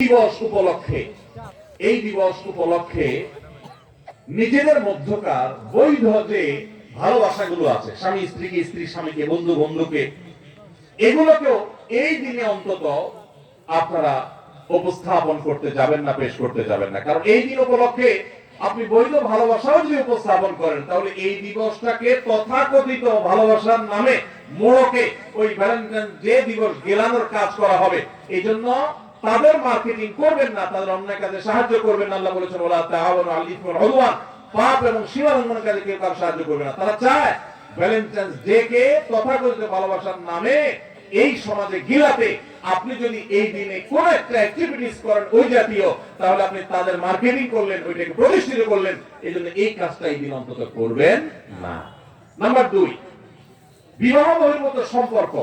দিবস উপলক্ষে এই দিবস উপলক্ষে নিজেদের মধ্যকার বৈধ যে ভালোবাসাগুলো আছে, স্বামী স্ত্রীকে, স্ত্রী স্বামীকে, বন্ধু বন্ধুকে, এগুলোকেও এই দিনে অন্তত আপনারা উপস্থাপন করতে যাবেন না, পেশ করতে যাবেন না। কারণ এই দিন উপলক্ষে আপনি বৈধ ভালোবাসাও যদি উপস্থাপন করেন, তাহলে এই দিবসটাকে তথাকথিত ভালোবাসার নামে মোড়কে ওই ভ্যালেন্টাইন ডে দিবস গেলানোর কাজ করা হবে। এই জন্য তাদের মার্কেটিং করবেন না, তাদের অন্যায় কাজে সাহায্য করবেন না। আল্লাহ বলেছেন, ওয়ালা তাআওয়ানু আলাল ইসমি ওয়াল উদওয়ান, পাপ এবং সীমা লঙ্ঘনের কাজে কেউ কারো সাহায্য করবে না। তারা চায় ভ্যালেন্টাইন্স ডে কে তথাকথিত ভালোবাসার নামে এই সমাজে গিলাতে আপনি যদি এই দিনে কোন একটা অ্যাক্টিভিটিস করেন ওই জাতীয়, তাহলে আপনি তাদের মার্কেটিং করলেন, ওইটাকে প্রতিষ্ঠিত করলেন। এই জন্য এই কাজটা এই দিন অন্তত করবেন না। নাম্বার 2, বিবাহ বহির্ভূত সম্পর্ক,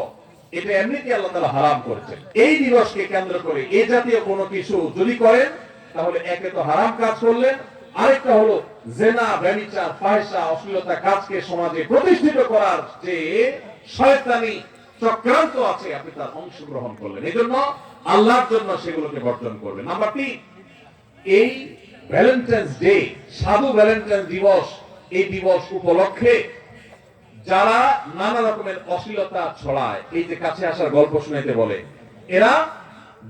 এটা এমনিতে আল্লাহ তাআলা হারাম করেছেন। এই দিবসকে কেন্দ্র করে এই জাতীয় কোনো কিছু যদি করেন, তাহলে একে তো হারাম কাজ করলেন, আরেকটা হলো জেনা, ব্যভিচার, ফাহিশা, অশ্লীলতা কাজকে সমাজে প্রতিষ্ঠিত করার যে শয়তানি চক্রান্ত আছে, আপনি তার অংশগ্রহণ করলেন। এই জন্য আল্লাহর জন্য সেগুলোকে বর্জন করবেন। নাম্বার 3, এই ভ্যালেন্টাইন্স ডে, সাধু ভ্যালেন্টাইন দিবস, এই দিবস উপলক্ষে যারা নানা রকমের অশ্লীলতা ছড়ায়, এই যে কাছে আসার গল্প শুনাইতে বলে, এরা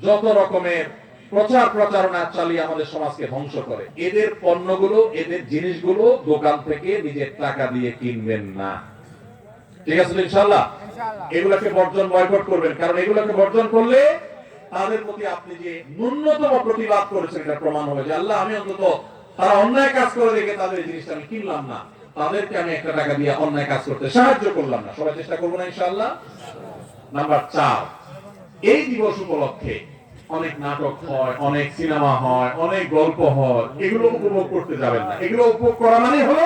যত রকমের প্রচার প্রচারণা চালিয়ে আমাদের সমাজকে ধ্বংস করে। এদের পণ্যগুলো, এদের জিনিসগুলো দোকান থেকে নিজের টাকা দিয়ে কিনবেন না। ঠিক আছে ইনশাআল্লাহ? এগুলোকে বর্জন, বয়কট করবেন। কারণ এগুলোকে বর্জন করলে তাদের প্রতি আপনি যে ন্যূনতম প্রতিবাদ করেছেন, এটা প্রমাণ হবে যে আল্লাহ, আমি অন্তত তারা অন্যায় কাজ করে দেখে তাদের এই জিনিসটা আমি কিনলাম না, তাদেরকে আমি একটা টাকা দিয়ে অন্যায় কাজ করতে সাহায্য করলাম না। সবাই চেষ্টা করবো না ইনশাআল্লাহ? নাম্বার 4, এই দিবস উপলক্ষে অনেক নাটক হয়, অনেক সিনেমা হয়, অনেক গল্প হয়, এগুলো উপভোগ করতে যাবেন না। এগুলো উপভোগ করা মানে হলো